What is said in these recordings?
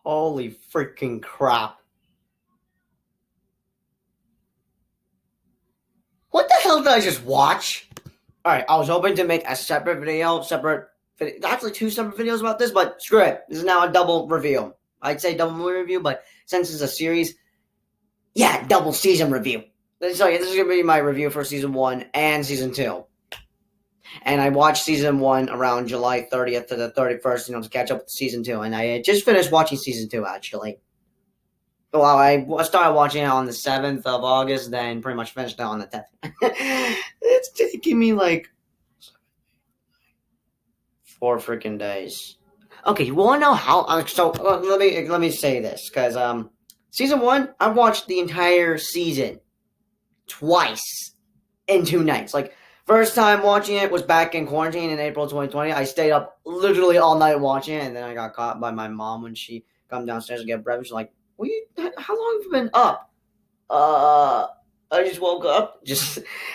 Holy freaking crap. What the hell did I just watch? Alright, I was hoping to make a actually two separate videos about this, but screw it. This is now a double review. I'd say double movie review, but since it's a series, yeah, double season review. So yeah, this is going to be my review for season 1 and season 2. And I watched season 1 around July 30th to the 31st, to catch up with season 2. And I had just finished watching season 2, actually. Well, I started watching it on the 7th of August, then pretty much finished it on the 10th. It's taking me like 4 freaking days. Okay, you want to know how? Let me say this, because season 1, I watched the entire season twice in 2 nights. Like, first time watching it was back in quarantine in April 2020. I stayed up literally all night watching it, and then I got caught by my mom when she come downstairs to get breakfast. She's like, how long have you been up? I just woke up.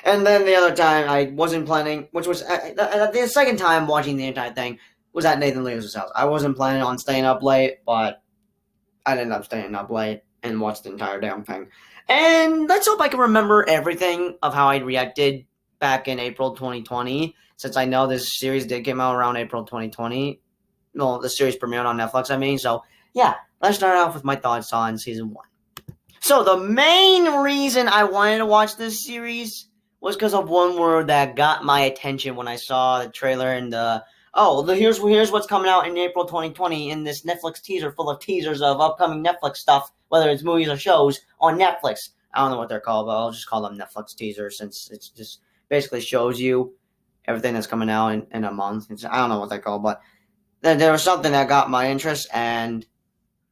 And then the other time I wasn't planning, which was the second time watching the entire thing was at Nathan Leo's house. I wasn't planning on staying up late, but I ended up staying up late and watched the entire damn thing. And let's hope I can remember everything of how I reacted back in April 2020, since I know this series did come out around April 2020. No, the series premiered on Netflix, I mean. So, yeah, let's start off with my thoughts on season 1. So, the main reason I wanted to watch this series was because of one word that got my attention when I saw the trailer and here's what's coming out in April 2020 in this Netflix teaser full of teasers of upcoming Netflix stuff, whether it's movies or shows on Netflix. I don't know what they're called, but I'll just call them Netflix teasers, since it's just basically shows you everything that's coming out in a month. I don't know what they're called, but there was something that got my interest, and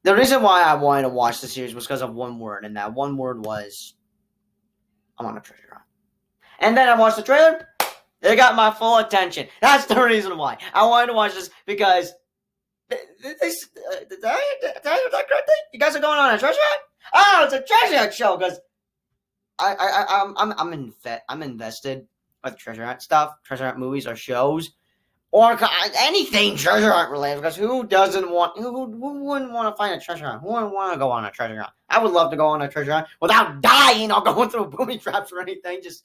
the reason why I wanted to watch the series was because of one word, and that one word was, I want a treasure hunt. And then I watched the trailer. It got my full attention. That's the reason why I wanted to watch this, because did I that correctly? You guys are going on a treasure hunt? Oh, it's a treasure hunt show, because I'm invested with treasure hunt stuff, treasure hunt movies or shows, or anything treasure hunt related. Because who wouldn't want to find a treasure hunt? Who wouldn't want to go on a treasure hunt? I would love to go on a treasure hunt without dying or going through booby traps or anything. Just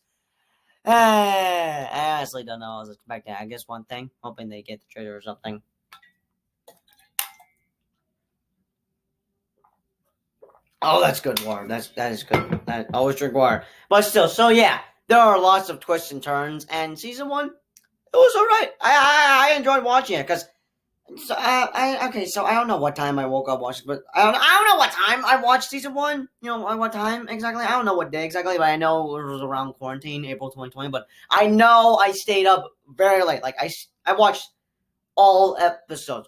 I honestly don't know. I was expecting, I guess, one thing, hoping they get the treasure or something. Oh, that's good water. That is good. I always drink water. But still, so yeah, there are lots of twists and turns, and season 1, it was alright. I enjoyed watching it, because so I don't know what time I woke up watching, but I don't know what time I watched season 1. What time exactly? I don't know what day exactly, but I know it was around quarantine, April 2020. But I know I stayed up very late. Like I watched all episodes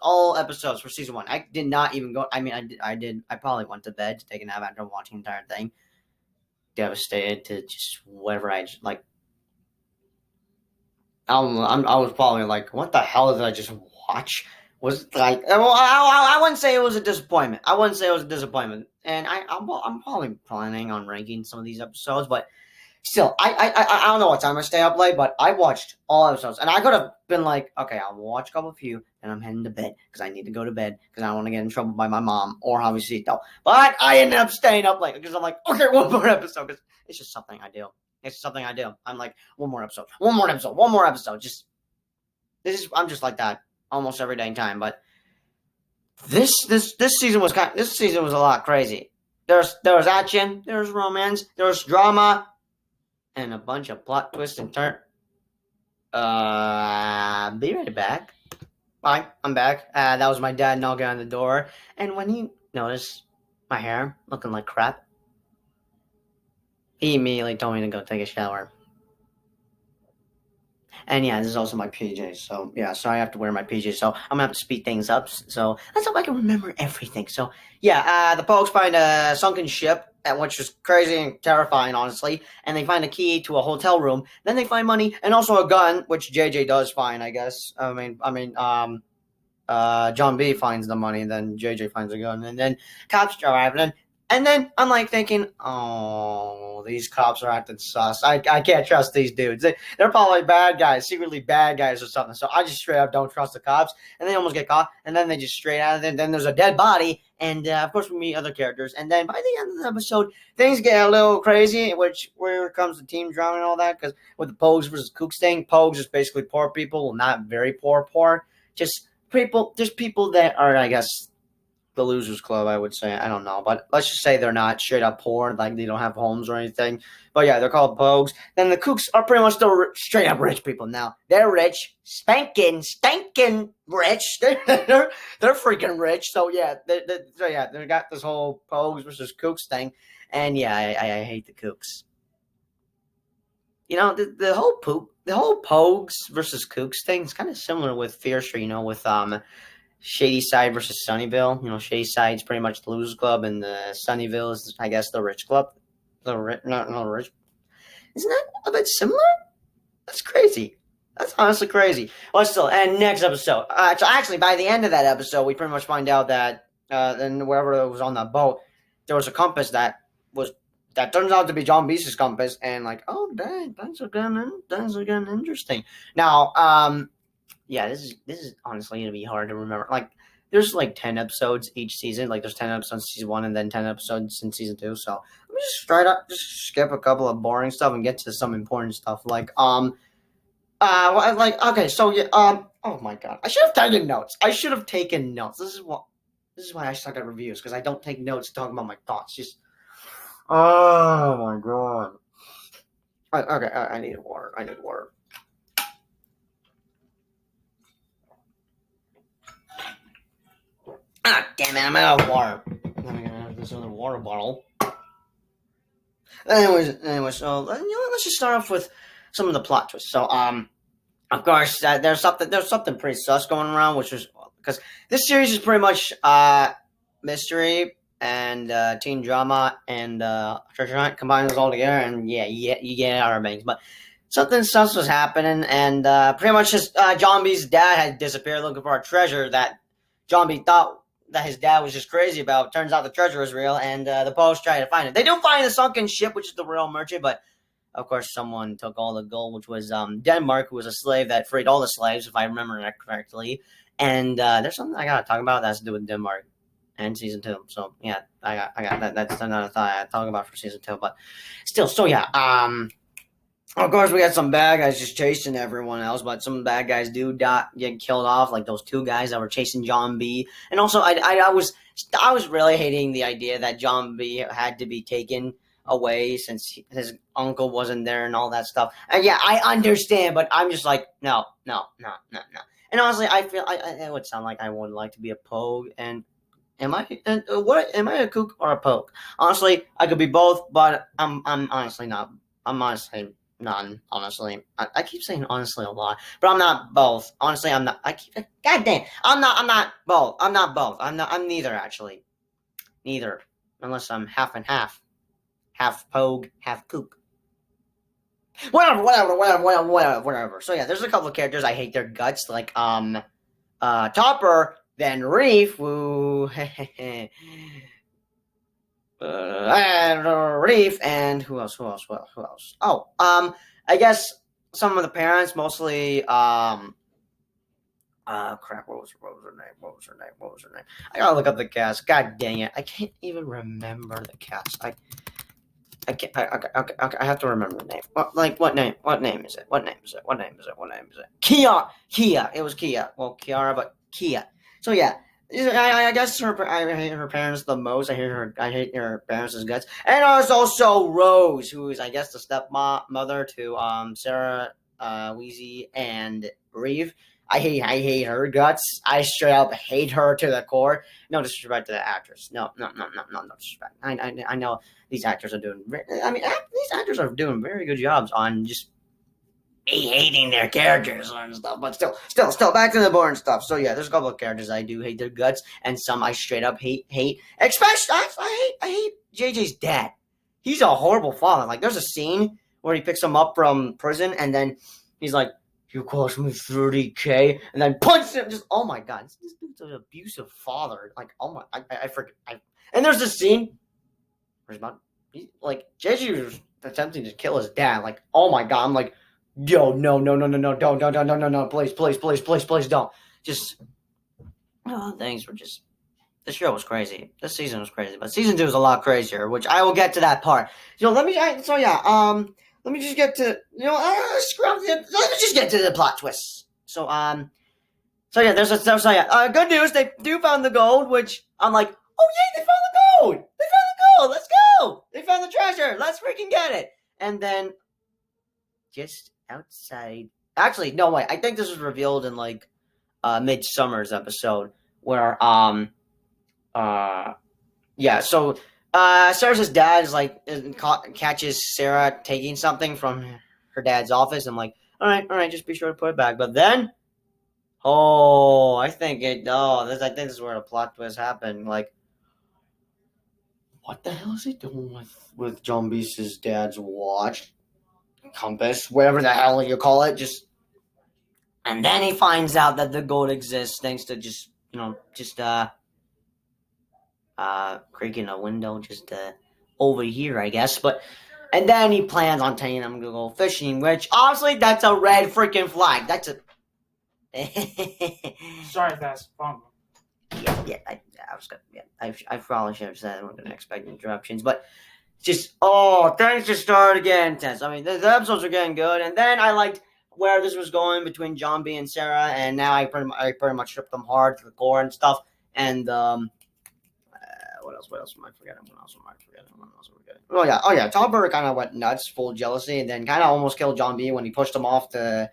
for season 1. I did not even go. I mean, I did. I probably went to bed to take a nap after watching the entire thing. Devastated to just whatever I like. I was probably like, what the hell did I just watch? Was like, well, I wouldn't say it was a disappointment. And I'm probably planning on ranking some of these episodes, but still, I don't know what time I stay up late, but I watched all episodes, and I could have been like, okay, I'll watch a couple of you, and I'm heading to bed, because I need to go to bed, because I don't want to get in trouble by my mom, or obviously, no. But I ended up staying up late, because I'm like, okay, one more episode, because it's just something I do. I'm like, one more episode. I'm just like that almost every day in time. But this season was a lot crazy. There was action, there was romance, there was drama, and a bunch of plot twists and turns. Be right back. Bye, I'm back. That was my dad knocking on the door, and when he noticed my hair looking like crap, he immediately told me to go take a shower. And yeah, this is also my PJs. So yeah, so I have to wear my PJs. So I'm gonna have to speed things up. So let's hope I can remember everything. So yeah, the folks find a sunken ship, which is crazy and terrifying, honestly. And they find a key to a hotel room. Then they find money and also a gun, which JJ does find, I guess. John B finds the money, and then JJ finds a gun, and then cops arrive, and then And then I'm like thinking, oh, these cops are acting sus. I can't trust these dudes. They're probably bad guys, secretly bad guys or something. So I just straight up don't trust the cops. And they almost get caught. And then they just straight out of it. Then there's a dead body. And of course, we meet other characters. And then by the end of the episode, things get a little crazy, which where it comes to team drama and all that. Because with the Pogues versus Kooks thing, Pogues is basically poor people. Well, not very poor. Just people, there's people that are, I guess, the losers club, I would say. I don't know, but let's just say they're not straight up poor, like they don't have homes or anything. But yeah, they're called Pogues. Then the Kooks are pretty much the straight up rich people. Now they're rich, stinking rich. They're freaking rich. So yeah, they got this whole Pogues versus Kooks thing, and yeah, I hate the Kooks. The whole Pogues versus Kooks thing is kind of similar with Fear Street. With Shady Side versus Sunnyvale. Shady Side's pretty much the losers club, and the Sunnyvale is, I guess, the rich club. Not rich. Isn't that a bit similar? That's crazy. That's honestly crazy. Well, still, and next episode. So actually, by the end of that episode, we pretty much find out that then wherever was on that boat, there was a compass that turns out to be John Beast's compass, and like, oh dang, that's again interesting. Now, yeah, this is honestly gonna be hard to remember. Like, there's like 10 episodes each season. Like, there's 10 episodes in season 1 and then 10 episodes in season 2. So let me just straight up just skip a couple of boring stuff and get to some important stuff. Okay, so yeah, oh my god, I should have taken notes. This is why I suck at reviews, because I don't take notes talking about my thoughts. Just, oh my god. Okay, I need water. Ah, damn it, I'm out of water. Let me have this other water bottle. Anyways, so let's just start off with some of the plot twists. So, of course, there's something pretty sus going around, which is because this series is pretty much mystery and teen drama and treasure hunt, combine those all together, and yeah, you get Outer Banks. But something sus was happening, and pretty much just John B's dad had disappeared looking for a treasure that John B thought that his dad was just crazy about. Turns out the treasure was real, and the Pogues try to find it. They do find the sunken ship, which is the real merchant, but of course someone took all the gold, which was Denmark, who was a slave that freed all the slaves, if I remember that correctly. And there's something I gotta talk about that has to do with Denmark and season 2. So yeah, I got that. That's another thought I talk about for season 2. But still, so yeah, of course, we got some bad guys just chasing everyone else, but some bad guys do get killed off, like those 2 guys that were chasing John B. And also, I was really hating the idea that John B had to be taken away since his uncle wasn't there and all that stuff. And yeah, I understand, but I'm just like, no. And honestly, I feel it would sound like I would like to be a Pogue. And am I a kook or a Pogue? Honestly, I could be both, but I'm honestly not. I'm honestly none, honestly. I keep saying honestly a lot, but I'm not both. Honestly, I'm not. God damn, I'm not both. I'm neither, actually. Neither. Unless I'm half and half. Half Pogue, half kook. Whatever. So yeah, there's a couple of characters I hate their guts, like Topper, then Reef, who Reef, and who else? Oh, I guess some of the parents, mostly crap, what was her name? I gotta look up the cast. God dang it, I can't even remember the cast. I can't. I have to remember the name. What name? What name is it? Kia. It was Kia. Well, Kiara, but Kia. So yeah, I guess I hate her parents the most. I hate her parents' guts. And there's also Rose, who is, I guess, the stepmother to Sarah, Weezy, and Reeve. I hate her guts. I straight up hate her to the core. No disrespect to the actress. No disrespect. I know these actors are doing. These actors are doing very good jobs on just hating their characters and stuff. But still, back to the boring stuff. So yeah, there's a couple of characters I do hate their guts, and some I straight up hate. Especially, I hate JJ's dad. He's a horrible father. Like, there's a scene where he picks him up from prison, and then he's like, "You cost me $30K," and then punches him. Just, oh my god, this dude's an abusive father. Like, oh my, I forget. And there's this scene JJ was attempting to kill his dad. Like, oh my god, I'm like, yo, no, don't, please, don't. Just, things were just. The show was crazy. This season was crazy, but season 2 was a lot crazier, which I will get to that part. Let me just get to let me just get to the plot twists. Good news. They do found the gold, which I'm like, oh yay, they found the gold. They found the gold. Let's go. They found the treasure. Let's freaking get it. And then, just outside. Actually, no way. I think this was revealed in Midsummer's episode where Sarah's dad catches Sarah taking something from her dad's office. I'm like, all right, just be sure to put it back. But then. I think this is where the plot twist happened. Like, what the hell is he doing with John Beast's dad's watch, compass, whatever the hell you call it? And then he finds out that the gold exists thanks to creaking a window over here, I guess. And then he plans on taking them to go fishing, which obviously that's a red freaking flag. That's a. Sorry if that's wrong. I probably should have said I wasn't going to expect interruptions, but things just started getting intense. I mean, the episodes are getting good, and then I liked where this was going between John B and Sarah, and now I pretty much stripped them hard to the core and stuff. And what else am I forgetting? Oh yeah, Topper kind of went nuts, full of jealousy, and then kind of almost killed John B when he pushed him off the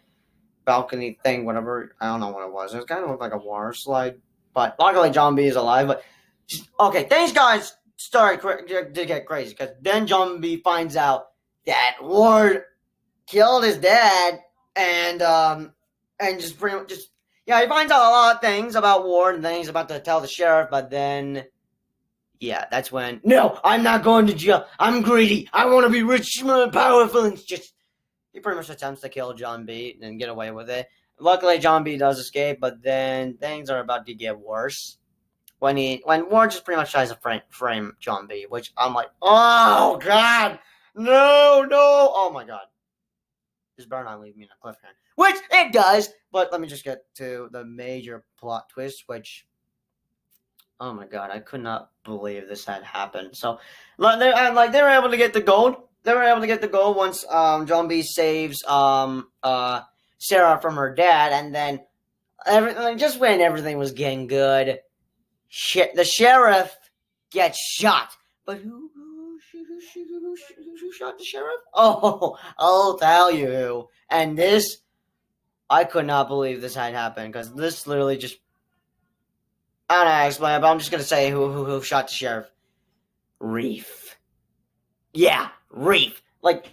balcony thing, whatever. I don't know what it was. It was kind of looked like a water slide. But luckily John B is alive. But things guys started to get crazy because then John B finds out that Ward killed his dad and just pretty much he finds out a lot of things about Ward, and then he's about to tell the sheriff, but then that's when no, I'm not going to jail. I'm greedy. I want to be rich and powerful, and he pretty much attempts to kill John B and get away with it. Luckily, John B does escape, but then things are about to get worse. When Ward just pretty much tries to frame John B, which I'm like, oh god, no, oh my god, this better not leave me in a cliffhanger, which it does. But let me just get to the major plot twist, which, oh my god, I could not believe this had happened. So, they were able to get the gold. They were able to get the goal once John B saves Sarah from her dad, and then just when everything was getting good, the sheriff gets shot. But who shot the sheriff? Oh, I'll tell you who. And this, I could not believe this had happened because this literally just. I don't know how to explain it, but I'm just gonna say who shot the sheriff. Reef. Yeah. Reef.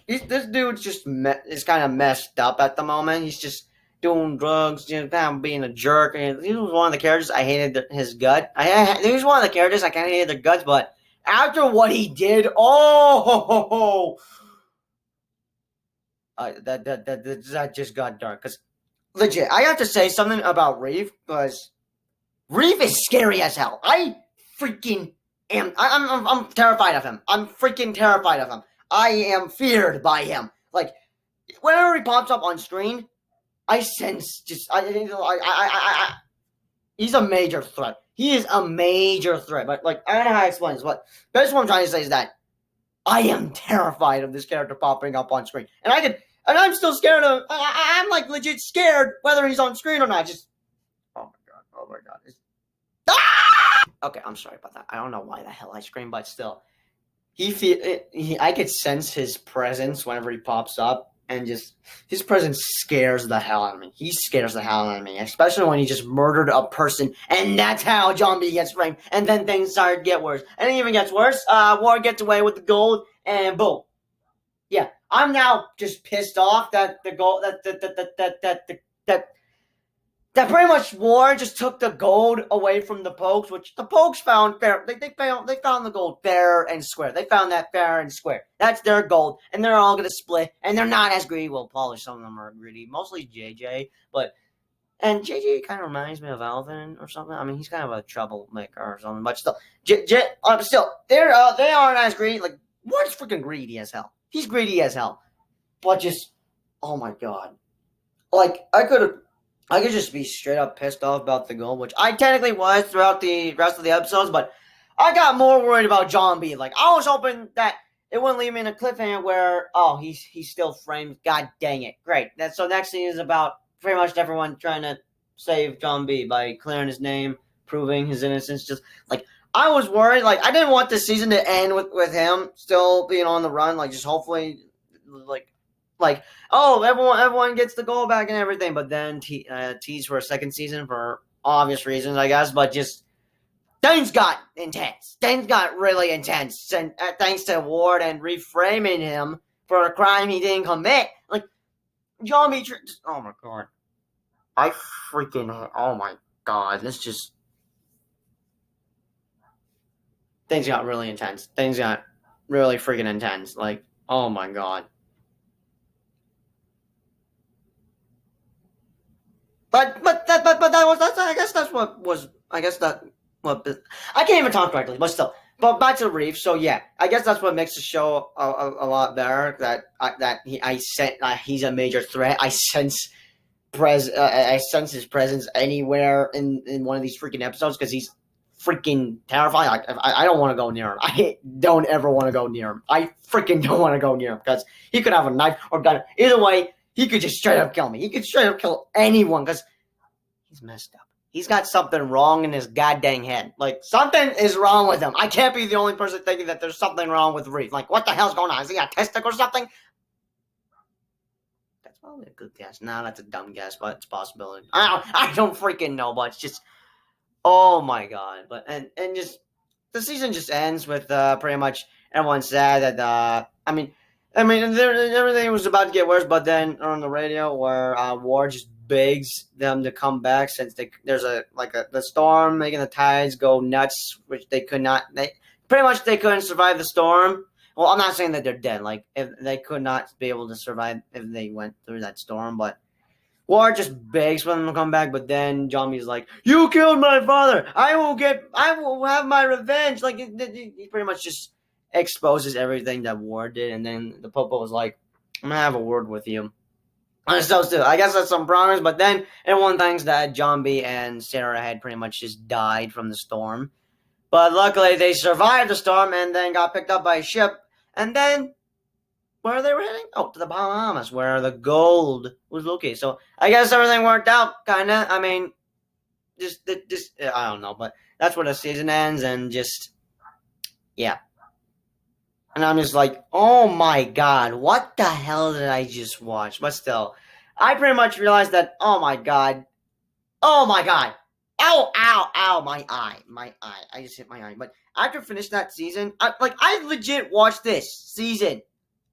This dude's just is kind of messed up at the moment. He's just doing drugs, kind of being a jerk. And he was one of the characters I hated his gut. He was one of the characters I kind of hated their guts, but after what he did, that just got dark. Because legit, I have to say something about Reef because Reef is scary as hell. I freaking am. I'm terrified of him. I'm freaking terrified of him. I am feared by him. Whenever he pops up on screen, I sense he's a major threat. He is a major threat. But I don't know how to explain this. But that's what I'm trying to say is that I am terrified of this character popping up on screen, and I'm still scared of. I'm legit scared whether he's on screen or not. Oh my god. Okay, I'm sorry about that. I don't know why the hell I screamed, but still. I could sense his presence whenever he pops up, and just his presence scares the hell out of me. He scares the hell out of me, especially when he just murdered a person, and that's how John B gets framed. And then things started to get worse, and it even gets worse. Ward gets away with the gold, and boom. Yeah, I'm now just pissed off that the gold that pretty much Ward just took the gold away from the Pokes, which the Pokes found fair. They found the gold fair and square. They found that fair and square. That's their gold, and they're all gonna split. And they're not as greedy. Well, probably some of them are greedy, mostly JJ. But And JJ kind of reminds me of Alvin or something. I mean, he's kind of a troublemaker or something, but still, still, they aren't as greedy. Like, Ward's freaking greedy as hell. He's greedy as hell, but just, oh my god, like I could just be straight up pissed off about the goal, which I technically was throughout the rest of the episodes, but I got more worried about John B. Like, I was hoping that it wouldn't leave me in a cliffhanger where, oh, he's still framed. God dang it. Great. So next scene is about pretty much everyone trying to save John B. by clearing his name, proving his innocence. Just, like, I was worried. Like, I didn't want this season to end with him still being on the run. Like, just hopefully, like, oh, everyone gets the goal back and everything. But then tease for a second season for obvious reasons, I guess. But just things got intense. Things got really intense, and thanks to Ward and reframing him for a crime he didn't commit. Like, John B. Oh my god, oh my god, this just things got really intense. Things got really freaking intense. Like, oh my god. But that was I guess that's what was I guess that what I can't even talk correctly, but still. But back to Reef. So yeah, I guess that's what makes the show a lot better. He's a major threat. I sense his presence anywhere in one of these freaking episodes because he's freaking terrifying. I don't want to go near him. I don't ever want to go near him. I freaking don't want to go near him because he could have a knife or gun. Either way, he could just straight up kill me. He could straight up kill anyone because he's messed up. He's got something wrong in his goddamn head. Like, something is wrong with him. I can't be the only person thinking that there's something wrong with Reef. Like, what the hell's going on? Is he autistic or something? That's probably a good guess. No, that's a dumb guess, but it's a possibility. I don't freaking know, but it's just, oh my god. But and just the season just ends with pretty much everyone sad that everything was about to get worse, but then on the radio where Ward just begs them to come back since there's the storm making the tides go nuts, which they couldn't survive the storm. Well, I'm not saying that they're dead. Like, if they could not be able to survive if they went through that storm, but Ward just begs for them to come back. But then John B's like, "You killed my father. I will have my revenge." Like, he pretty much just exposes everything that Ward did, and then the Popo was like, "I'm gonna have a word with you." And so still, I guess that's some progress, but then everyone thinks that John B. and Sarah had pretty much just died from the storm. But luckily, they survived the storm and then got picked up by a ship. And then, where they were heading? Oh, to the Bahamas, where the gold was located. So, I guess everything worked out, kinda. I mean, just I don't know, but that's where the season ends, and just, yeah. And I'm just like, oh my god, what the hell did I just watch? But still, I pretty much realized that, oh my god, ow, my eye, I just hit my eye. But after I finished that season, I legit watched this season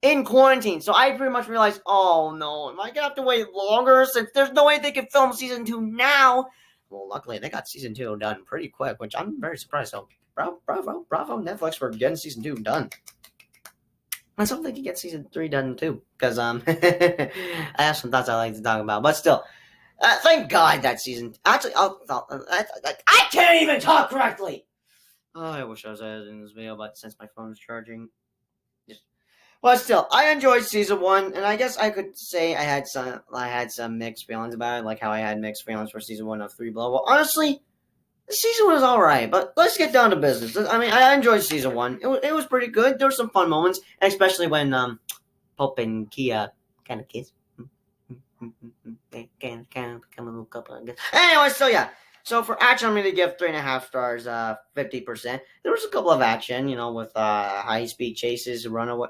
in quarantine. So I pretty much realized, oh no, am I gonna have to wait longer since there's no way they can film season 2 now? Well, luckily they got season 2 done pretty quick, which I'm very surprised. So bravo Netflix for getting season 2 done. I don't think you get season 3 done too, because I have some thoughts I like to talk about. But still, thank God that season. Actually, I can't even talk correctly. Oh, I wish I was editing this video, but since my phone is charging, but still, I enjoyed season 1, and I guess I could say I had some mixed feelings about it, like how I had mixed feelings for season 1 of 3 Below. Well, honestly, the season was alright, but let's get down to business. I mean, I enjoyed season 1. It was pretty good. There were some fun moments, especially when Pope and Kia kind of kiss. They kind of become a little couple, I guess. Anyway, so yeah. So for action, I'm going to give 3.5 stars, 50%. There was a couple of action, with high-speed chases, runaway,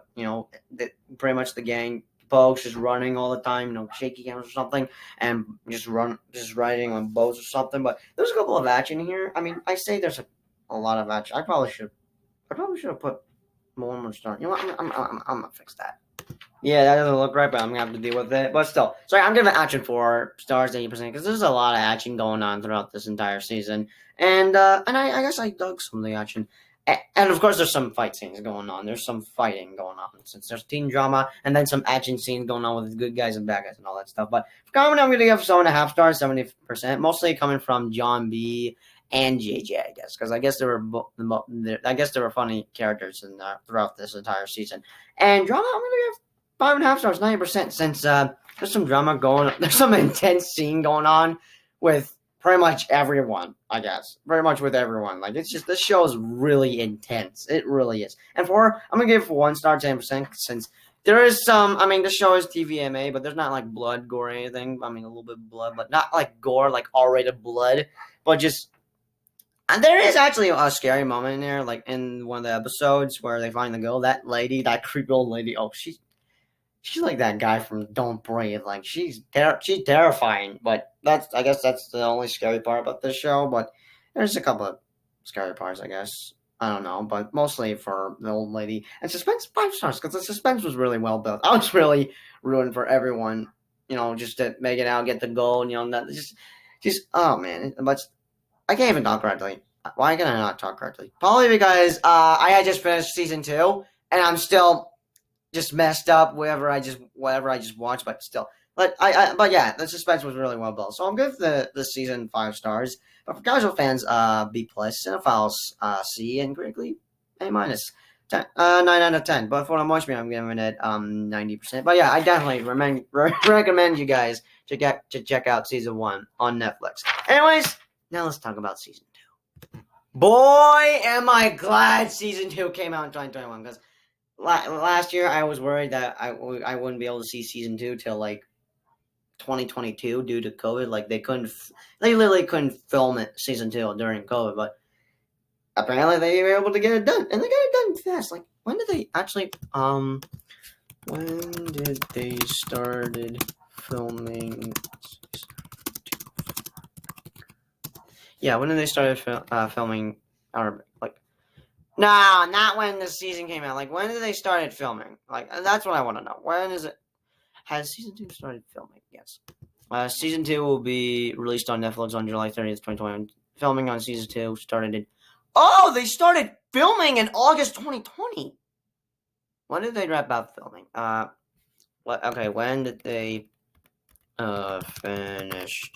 pretty much the gang folks just running all the time, shaky cameras or something, and just riding on boats or something. But there's a couple of action here. I mean, I say there's a lot of action. I probably should have put more stars. You know what? I'm gonna fix that. Yeah, that doesn't look right, but I'm gonna have to deal with it. But still, sorry, I'm giving action 4 stars, 80%, because there's a lot of action going on throughout this entire season, and I guess I dug some of the action. And of course, there's some fight scenes going on. There's some fighting going on. Since there's teen drama and then some action scenes going on with good guys and bad guys and all that stuff. But for comedy, I'm going to give 7.5 stars, 70%. Mostly coming from John B. and JJ, I guess, because I guess there were funny characters throughout this entire season. And drama, I'm going to give 5.5 stars, 90%. Since there's some drama going, there's some intense scene going on with pretty much everyone, I guess. Pretty much with everyone. Like, it's just, this show is really intense. It really is. And I'm going to give 1 star, 10%, since there is some, this show is TVMA, but there's not, like, blood, gore, or anything. A little bit of blood, but not, like, gore, like, R-rated blood. But just, and there is actually a scary moment in there, like, in one of the episodes where they find the girl, that lady, that creepy old lady, she's like that guy from Don't Breathe. Like, she's terrifying, but I guess that's the only scary part about this show. But there's a couple of scary parts, I guess. I don't know, but mostly for the old lady. And suspense, 5 stars, because the suspense was really well built. I was really rooting for everyone, just to make it out, get the goal, oh man, but I can't even talk correctly. Why can I not talk correctly? Probably because I had just finished season 2, and I'm still just messed up whatever I just watched, but still. But yeah, the suspense was really well built. So I'm good for the season 5 stars. But for casual fans, B+, cinephiles, C, and critically, A-, 9 out of 10. But for what I'm watching, I'm giving it 90%. But yeah, I definitely recommend you guys to check out season 1 on Netflix. Anyways, now let's talk about season 2. Boy, am I glad season 2 came out in 2021, because last year I was worried that I wouldn't be able to see season 2 till like 2022 due to COVID. Like, they literally couldn't film it season 2 during COVID, but apparently they were able to get it done, and they got it done fast. Like, when did they started filming? Yeah, when did they start filming? Or like, no, not when the season came out. Like, when did they started filming? Like, that's what I want to know. When is it? Has season 2 started filming? Yes. Season 2 will be released on Netflix on July 30th, 2021. Filming on season 2 started in... Oh, they started filming in August 2020. When did they wrap up filming? When did they finish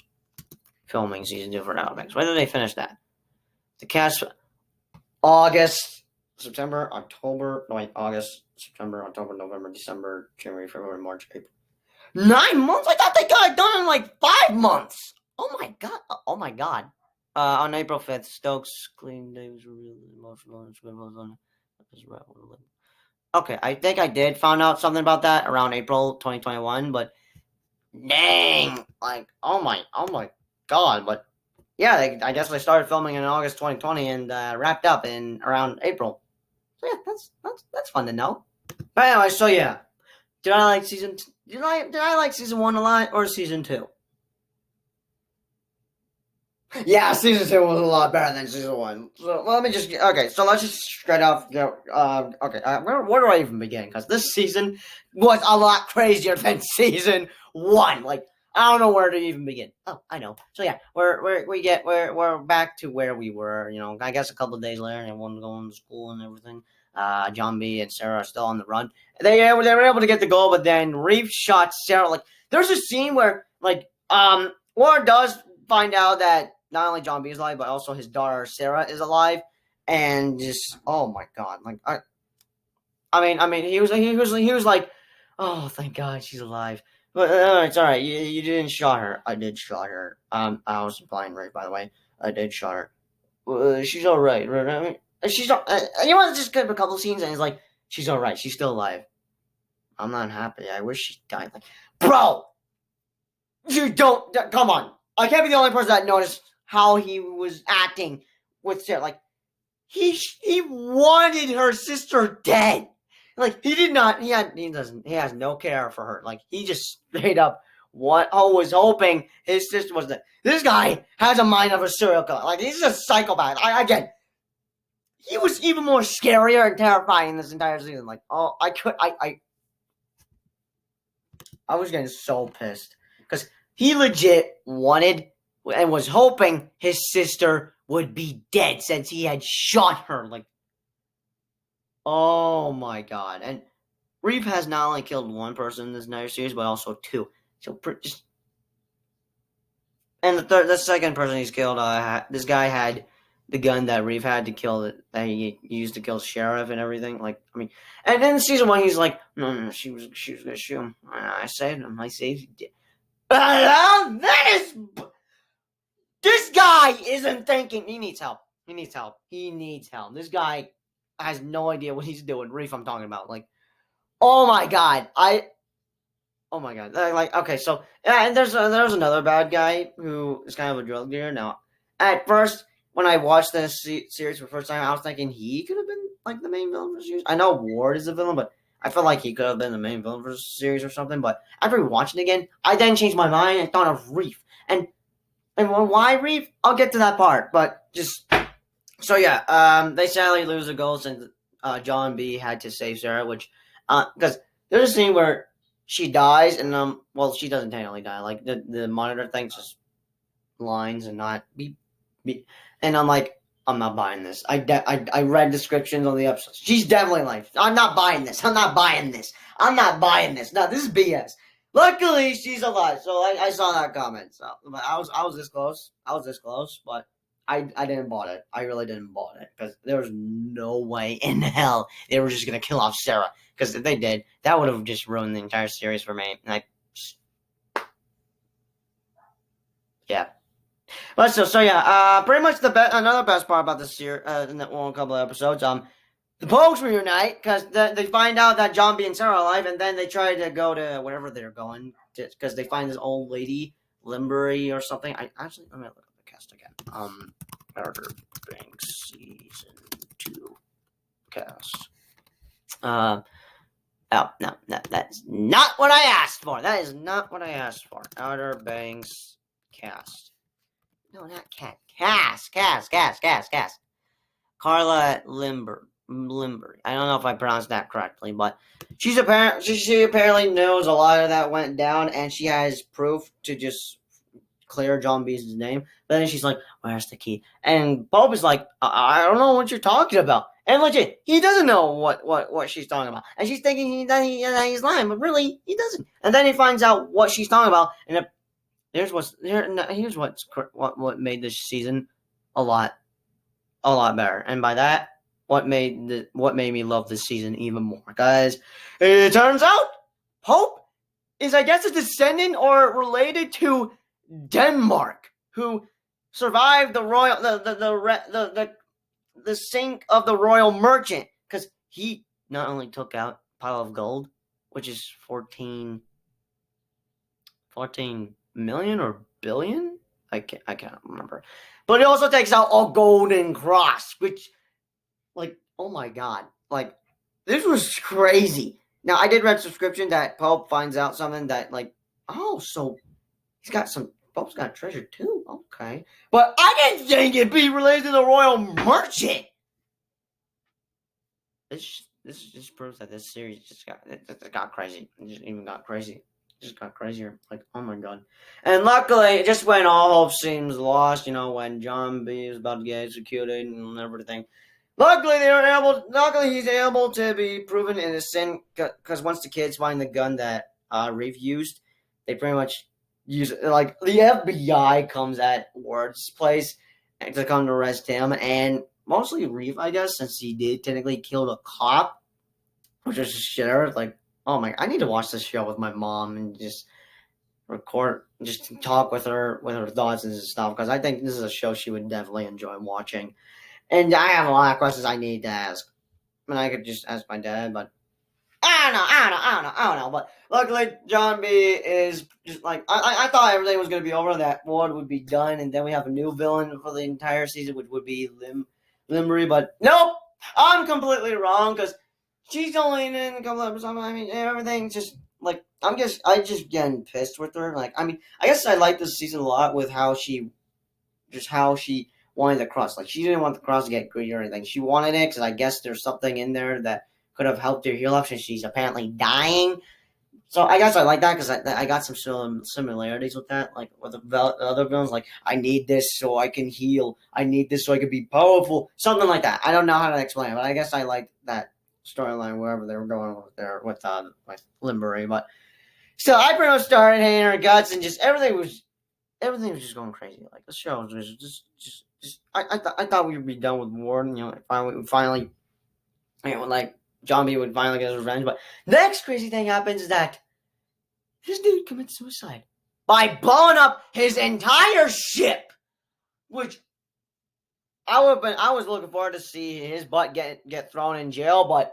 filming season 2 for Outer Banks? When did they finish that? The cast... August, September, October... No, wait, August, September, October, November, December, January, February, March, April. 9 months? I thought they got it done in like 5 months. Oh my god. On April 5th, Stokes claimed they was really emotional and scribbles on his rival. Okay, I think I did find out something about that around April 2021, but dang, like, oh my god. But yeah, I guess they started filming in August 2020 and wrapped up in around April. So yeah, that's fun to know. But anyway, so yeah, did I like season 1 a lot, or season 2? Yeah, season 2 was a lot better than season 1. So let me just so let's just straight off go. Where do I even begin? Because this season was a lot crazier than season 1. Like, I don't know where to even begin. Oh, I know. So yeah, we're back to where we were. I guess a couple of days later, everyone's going to school and everything. John B. and Sarah are still on the run. They were able to get the goal, but then Reeve shot Sarah. Like, there's a scene where Laura does find out that not only John B. is alive, but also his daughter Sarah is alive, and just, oh my god, like he was like, oh, thank God she's alive. But it's all right. You didn't shot her. I did shot her. I was blind, right? By the way, I did shot her. She's all right, right? She's all, you want to just get a couple scenes, and it's like, she's all right. She's still alive. I'm not happy. I wish she died. Like, bro, you don't. Come on. I can't be the only person that noticed how he was acting with Sarah. Like, he wanted her sister dead. Like, he did not. He has no care for her. Like, he just straight up was hoping his sister was dead. This guy has a mind of a serial killer. Like, he's a psychopath. Again, he was even more scarier and terrifying this entire season. Like, oh, I was getting so pissed because he legit wanted and was hoping his sister would be dead since he had shot her. Like, Oh my god! And Reeve has not only killed one person in this entire series, but also two. So just and the second person he's killed, this guy had the gun that Reeve had to kill that he used to kill sheriff and everything. Like, I mean, and then season one, he's like, no, she was gonna shoot him. I saved him. I saved him. That is, this guy isn't thinking. He needs help. He needs help. He needs help. This guy has no idea what he's doing. Reeve, I'm talking about. Like, oh my god, oh my god! Like, okay, so yeah, and there's another bad guy who is kind of a drug dealer. Now, at first, when I watched this series for the first time, I was thinking he could have been like the main villain for the series. I know Ward is the villain, but I felt like he could have been the main villain for the series or something. But after watching it again, I then changed my mind and thought of Reef. And why Reef? I'll get to that part. But just so yeah, they sadly lose the goal since John B had to save Sarah, which because there's a scene where she dies, and well, she doesn't technically die. Like the monitor thinks just lines and not beep beep, and I'm like, I'm not buying this. I read descriptions on the episodes. She's definitely like, I'm not buying this. I'm not buying this. I'm not buying this. No, this is BS. Luckily, she's alive, so I saw that comment. So but I was this close. I was this close, but I didn't bought it. I really didn't bought it because there was no way in hell they were just gonna kill off Sarah. Because if they did, that would have just ruined the entire series for me. And yeah. But so yeah, pretty much another best part about this series, in that one couple of episodes, the Pogues reunite because they find out that John B and Sarah are alive, and then they try to go to wherever they're going because they find this old lady, Limbury or something. Let me look at the cast again. Outer Banks season 2 cast. Oh, no, that's not what I asked for. That is not what I asked for. Outer Banks cast. No, not cat. Cast. Carla Limbury. I don't know if I pronounced that correctly, but she apparently knows a lot of that went down, and she has proof to just clear John B's name. But then she's like, where's the key? And Bob is like, I don't know what you're talking about. And legit, he doesn't know what she's talking about. And she's thinking that he's lying, but really, he doesn't. And then he finds out what she's talking about. And here's what made this season a lot better. And by that, what made me love this season even more. Guys, it turns out Pope is, I guess, a descendant or related to Denmark, who survived the sink of the Royal Merchant, because he not only took out a pile of gold, which is 14 million or billion, I can't remember, but he also takes out a golden cross, which, like, oh my god, like, this was crazy. Now, I did read subscription that Pope finds out something that, like, oh, so Pope's got treasure too. Okay. But I didn't think it'd be related to the Royal Merchant. This just proves that this series just got crazy. It just even got crazy. It just got crazier. Like, oh my god. And luckily, just when all hope seems lost, when John B is about to get executed and everything, luckily he's able to be proven innocent, because once the kids find the gun that Reeve used, they pretty much use it. Like, the FBI comes at Ward's place to come to arrest him, and mostly Reeve, I guess, since he did technically kill a cop, which is sheriff. Like, oh my, I need to watch this show with my mom and just talk with her thoughts and stuff, because I think this is a show she would definitely enjoy watching. And I have a lot of questions I need to ask. I mean, I could just ask my dad, but I don't know. But luckily, John B is just like, I thought everything was going to be over, that Ward would be done, and then we have a new villain for the entire season, which would be Limbury. But nope, I'm completely wrong, because she's only in a couple episodes. I mean, everything's just like, I just getting pissed with her. Like, I mean, I guess I like this season a lot with how she wanted the cross. Like, she didn't want the cross to get greedy or anything. She wanted it because I guess there's something in there that could have helped her heal up, since she's apparently dying. So I guess I like that, because I got some similarities with that. Like, with the other villains, like, I need this so I can heal. I need this so I can be powerful. Something like that. I don't know how to explain it, but I guess I like that storyline, wherever they were going with there with Limbury. But still, I pretty much started hating her guts, and just everything was just going crazy. Like the show was just I thought we would be done with Warden. Finally, like John B would finally get his revenge. But next crazy thing happens is that this dude commits suicide by blowing up his entire ship, which I was looking forward to see his butt get thrown in jail, but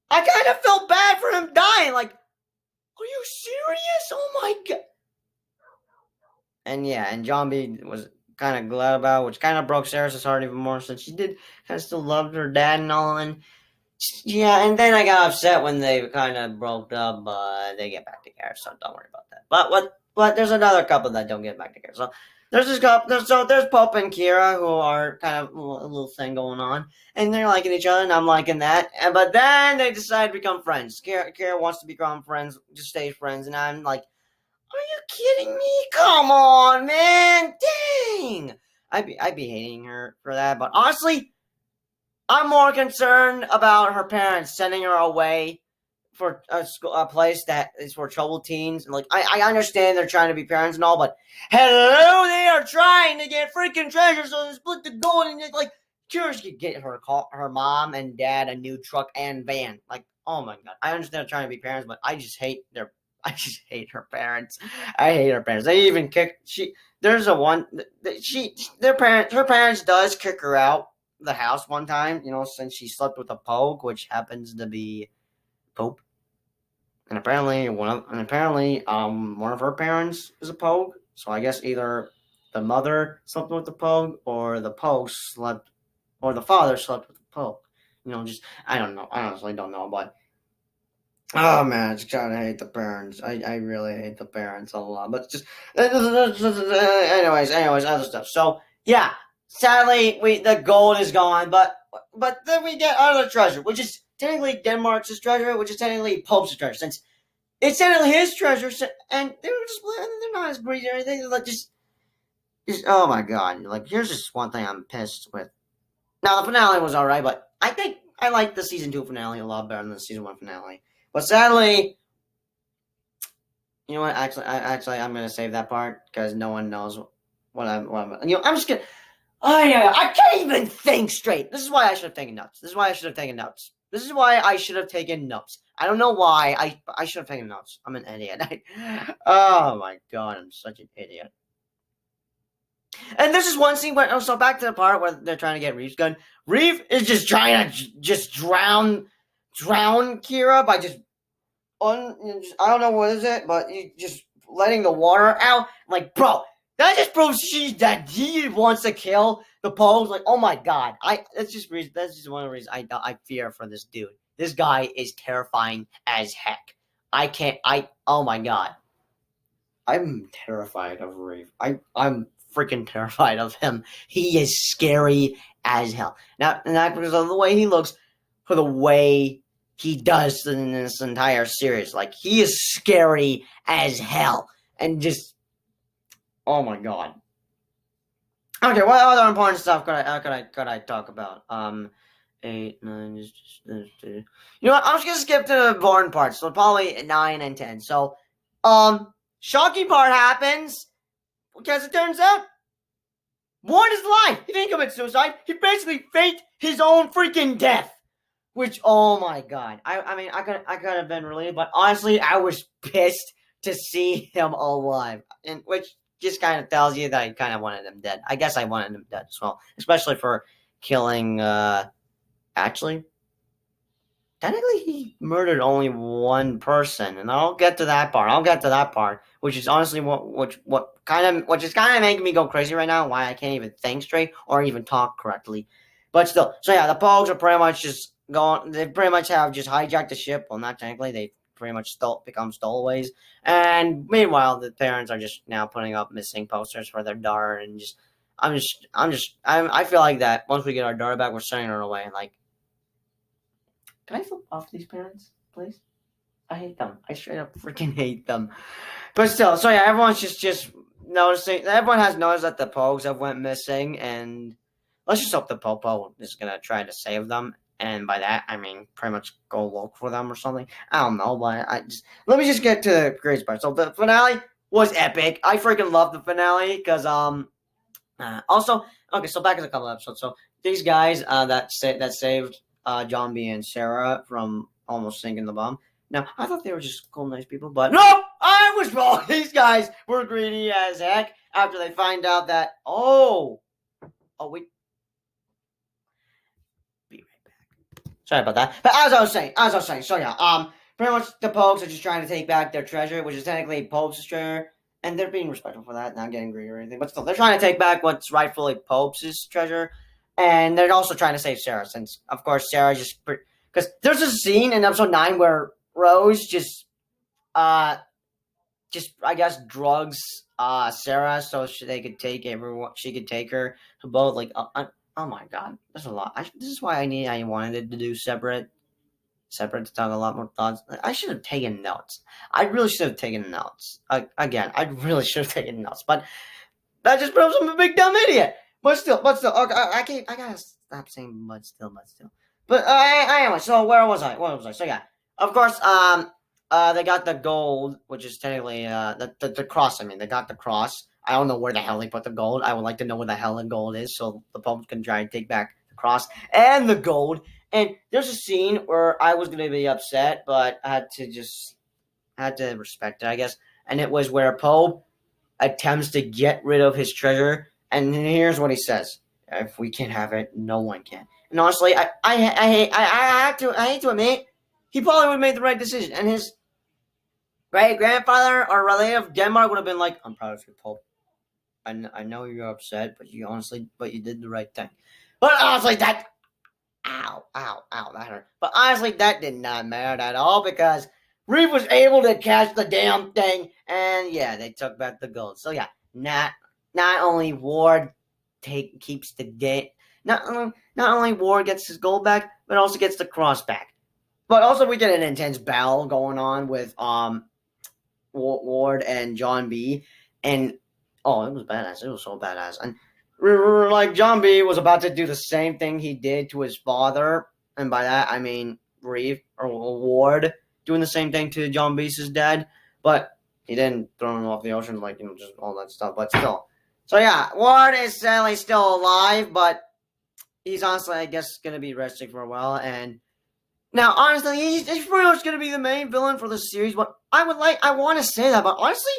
I kind of felt bad for him dying. Like, are you serious? Oh my god! And yeah, and John B was kind of glad about it, which kind of broke Sarah's heart even more, since she did kind of still loved her dad and all. And yeah, and then I got upset when they kind of broke up, but they get back together, so don't worry about that. But there's another couple that don't get back together. So there's this couple. There's Pope and Kira, who are kind of a little thing going on, and they're liking each other, and I'm liking that. But then they decide to become friends. Kira wants to become friends, just stay friends, and I'm like, are you kidding me? Come on, man! Dang! I'd be hating her for that, but honestly, I'm more concerned about her parents sending her away for a place that is for troubled teens. Like, I understand they're trying to be parents and all, but hello, they are trying to get freaking treasure, so they split the gold, and like, Curious could get her mom and dad a new truck and van. Like, oh my god, I understand they're trying to be parents, but I just hate her parents. I hate her parents. They even kick there's a one her parents does kick her out the house one time, since she slept with a pogue, which happens to be Pope. And apparently one of her parents is a pogue. So I guess either the mother slept with the pogue, or the pogue slept, or the father slept with the pogue. Just I don't know. I honestly don't know, but oh man, I just gotta hate the parents. I really hate the parents a lot. But just anyways, other stuff. So yeah, sadly the gold is gone, but then we get other treasure, which is technically Denmark's treasure, which is technically Pope's treasure, since it's technically his treasure, and they're not as greedy or anything. They're like just oh my god. Like, here's just one thing I'm pissed with. Now the finale was alright, but I think I like the season 2 finale a lot better than the season 1 finale. But sadly, you know what? Actually, I'm gonna save that part because no one knows what I'm. I'm just gonna. Oh yeah, I can't even think straight. This is why I should have taken notes. This is why I should have taken notes. I don't know why I should have taken notes. I'm an idiot. Oh my god, I'm such an idiot. And this is one scene where, so back to the part where they're trying to get Reeve's gun. Reeve is just trying to just drown Kira by just I don't know what is it, but you just letting the water out. Like, bro, that just proves that he wants to kill the Pogues. Like, oh my god, that's just one of the reasons I fear for this dude. This guy is terrifying as heck. Oh my god, I'm terrified of Reeve. I'm freaking terrified of him. He is scary as hell. Not because of the way he looks, for the way he does in this entire series. Like, he is scary as hell. And just, oh my god. Okay, what other important stuff could I talk about? 8, 9, you know what? I'm just gonna skip to the important parts. So probably 9 and 10. So, shocking part happens because it turns out Warren is alive. He didn't commit suicide. He basically faked his own freaking death. Which, oh my god. I mean, I could have been relieved, but honestly, I was pissed to see him alive. And which just kind of tells you that I kind of wanted him dead. I guess I wanted him dead as well. Especially for killing, actually, technically he murdered only one person. And I'll get to that part. Which is honestly which is kind of making me go crazy right now. Why I can't even think straight or even talk correctly. But still, so yeah, the Pogues are pretty much just they pretty much have just hijacked the ship. Well, not technically, they pretty much become stowaways. And meanwhile, the parents are just now putting up missing posters for their daughter, and I feel like that once we get our daughter back, we're sending her away. Like, can I flip off these parents, please? I hate them. I straight up freaking hate them. But still, so yeah, everyone's just noticing. Everyone has noticed that the Pogues have went missing, and let's just hope the Popo is gonna try to save them. and by that I mean pretty much go look for them or something. I don't know, but let me just get to the greatest part. So the finale was epic. I freaking love the finale because also, okay, so back in a couple episodes. So these guys that saved John B and Sarah from almost sinking the bomb. Now I thought they were just cool, nice people, but no, I was wrong. These guys were greedy as heck after they find out that wait, be right back. Sorry about that. But as I was saying, so yeah, pretty much the Popes are just trying to take back their treasure, which is technically Pope's treasure, and they're being respectful for that, not getting greedy or anything. But still, they're trying to take back what's rightfully Pope's treasure, and they're also trying to save Sarah, since of course Sarah just because there's a scene in episode 9 where Rose uh just I guess drugs Sarah so they could take everyone. She could take her to both. Like oh my god, there's a lot. This is why I wanted to do separate to talk a lot more thoughts. I should have taken notes. I really should have taken notes. Again, I really should have taken notes. But that just proves I'm a big dumb idiot. But still, okay, I gotta stop saying but still. But anyway, so where was I? What was I? So yeah, of course, they got the gold, which is technically the cross. I mean, they got the cross. I don't know where the hell they put the gold. I would like to know where the hell the gold is, so the Pope can try and take back the cross and the gold. And there's a scene where I was gonna be upset, but I had to respect it, I guess. And it was where Pope attempts to get rid of his treasure, and here's what he says: "If we can't have it, no one can." And honestly, I hate to admit, he probably would have made the right decision, and his great grandfather or relative Denmark would have been like, "I'm proud of you, Pope. I know you're upset, but you did the right thing." But honestly, that hurt. But honestly, that did not matter at all because Reeve was able to catch the damn thing, and yeah, they took back the gold. So yeah, not only Ward keeps the game, not only Ward gets his gold back, but also gets the cross back. But also, we get an intense battle going on with Ward and John B. And it was badass. It was so badass. And like John B was about to do the same thing he did to his father, and by that I mean Reeve or Ward doing the same thing to John B's dad, but he didn't throw him off the ocean, like just all that stuff. But still, so yeah, Ward is sadly still alive, but he's honestly I guess gonna be resting for a while. And now honestly, he's pretty much gonna be the main villain for the series. But I want to say that, but honestly,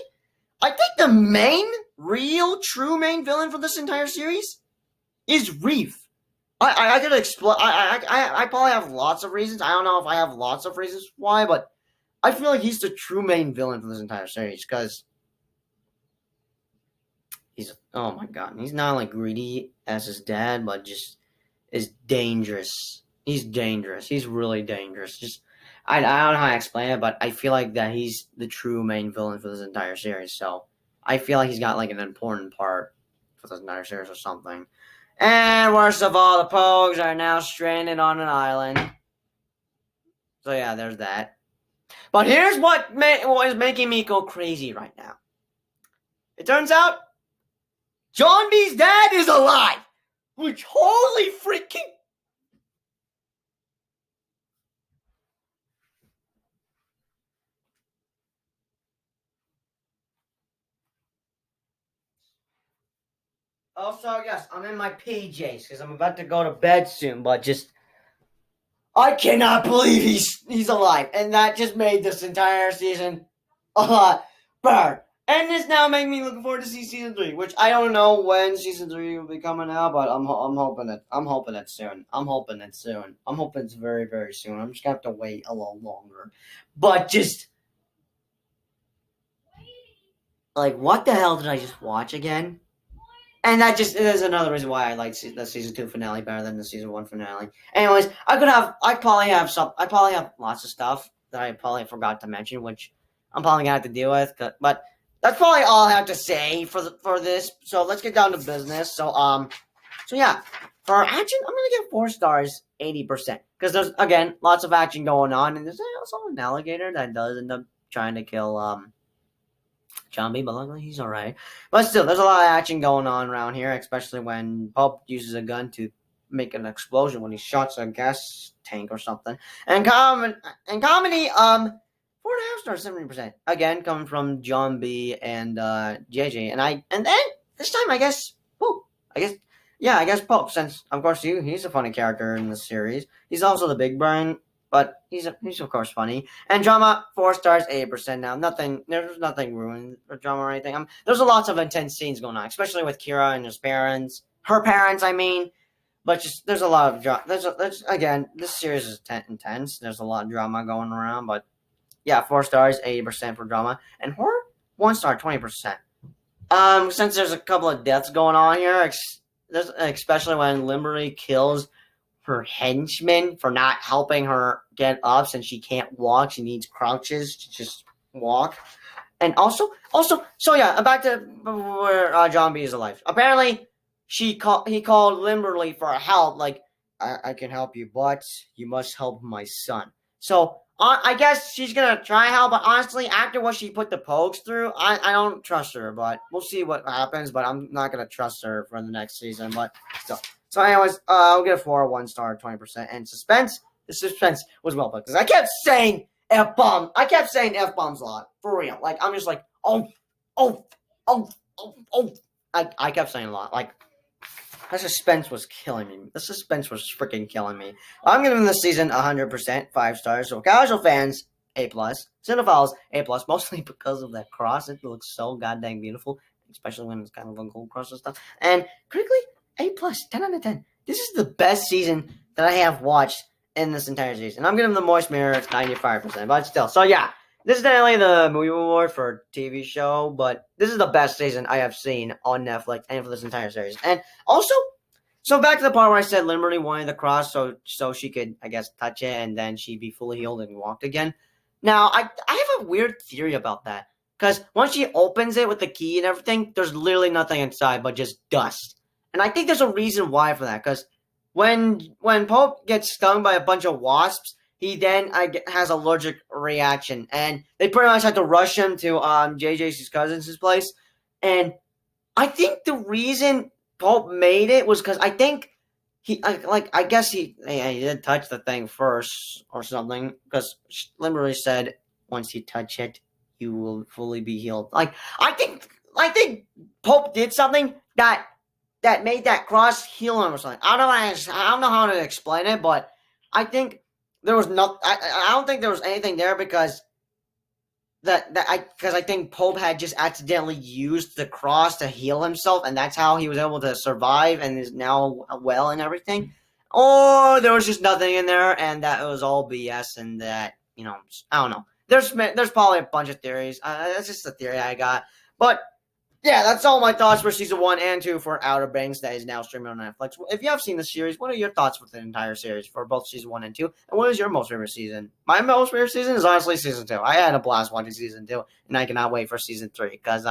I think the main, real, true main villain for this entire series is Reeve. I could explain. I probably have lots of reasons. I don't know if I have lots of reasons why, but I feel like he's the true main villain for this entire series because oh my god, he's not only greedy as his dad, but just is dangerous. He's dangerous. He's really dangerous. Just I don't know how to explain it, but I feel like that he's the true main villain for this entire series. So I feel like he's got like an important part for this entire series or something. And worst of all, the Pogues are now stranded on an island. So yeah, there's that. But here's what is making me go crazy right now. It turns out John B's dad is alive, which holy freaking. Also, yes, I'm in my PJs because I'm about to go to bed soon, but just I cannot believe he's alive, and that just made this entire season a lot better. And this now made me looking forward to see season 3, which I don't know when season 3 will be coming out, but I'm hoping it's soon. I'm hoping it's very very soon. I'm just gonna have to wait a little longer, but just like what the hell did I just watch again? And that just is another reason why I like the season 2 finale better than the season 1 finale. Anyways, I probably have lots of stuff that I probably forgot to mention, which I'm probably gonna have to deal with. But that's probably all I have to say for this. So let's get down to business. So yeah, for action, I'm gonna give 4 stars, 80%, because there's again lots of action going on, and there's also an alligator that does end up trying to kill John B, but luckily he's alright. But still, there's a lot of action going on around here, especially when Pope uses a gun to make an explosion when he shots a gas tank or something. And comedy, 4.5 stars, 70%. Again, coming from John B and JJ, and then this time I guess Pope. I guess Pope, since of course he's a funny character in the series. He's also the big brain, but he's of course funny. And drama, 4 stars, 80%. Now there's nothing ruined for drama or anything. There's a lots of intense scenes going on, especially with Kira and her parents. I mean, but just there's a lot of drama. There's again, this series is intense. There's a lot of drama going around, but yeah, 4 stars, 80% for drama, and horror, 1 star, 20%. Since there's a couple of deaths going on here, especially when Limbery kills her henchman for not helping her get up since she can't walk. She needs crouches to just walk. And also, so yeah, back to where John B is alive. Apparently, he called Limberly for help. Like, I can help you, but you must help my son. So I guess she's gonna try help, but honestly, after what she put the pokes through, I don't trust her. But we'll see what happens. But I'm not gonna trust her for the next season. But still. So anyways, I'll get a 4, 1 star, 20%. And suspense, the suspense was well put because I kept saying F-bomb. I kept saying F-bombs a lot. For real. Like, I'm just like, oh. I kept saying a lot. Like, the suspense was killing me. The suspense was freaking killing me. I'm giving this season 100%, 5 stars. So casual fans, A+. Cinephiles, A+, mostly because of that cross. It looks so goddamn beautiful, especially when it's kind of a gold cross and stuff. And critically, A+, 10 out of 10. This is the best season that I have watched in this entire season. I'm giving the Moist Mirror 95%, but still. So yeah, this is not only the movie award for TV show, but this is the best season I have seen on Netflix and for this entire series. And also, so back to the part where I said Liberty wanted the cross so she could, I guess, touch it and then she'd be fully healed and walked again. Now, I have a weird theory about that. Because once she opens it with the key and everything, there's literally nothing inside but just dust. And I think there's a reason why for that. Because when Pope gets stung by a bunch of wasps, he then has allergic reaction, and they pretty much had to rush him to JJ's cousin's place. And I think the reason Pope made it was because I think I guess he did touch the thing first or something, because Limbery said once you touch it, you will fully be healed. Like I think Pope did something that made that cross heal him or something. I don't know how to explain it, but I think. There was no. I don't think there was anything there because I think Pope had just accidentally used the cross to heal himself, and that's how he was able to survive and is now well and everything. Or there was just nothing in there, and that it was all BS, and that I don't know. There's probably a bunch of theories. That's just a theory I got, but. Yeah, that's all my thoughts for season 1 and 2 for Outer Banks that is now streaming on Netflix. If you have seen the series, what are your thoughts with the entire series for both season 1 and 2? And what is your most favorite season? My most favorite season is honestly season 2. I had a blast watching season 2, and I cannot wait for season 3 because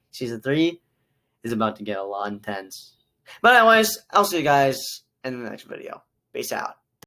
season 3 is about to get a lot intense. But anyways, I'll see you guys in the next video. Peace out.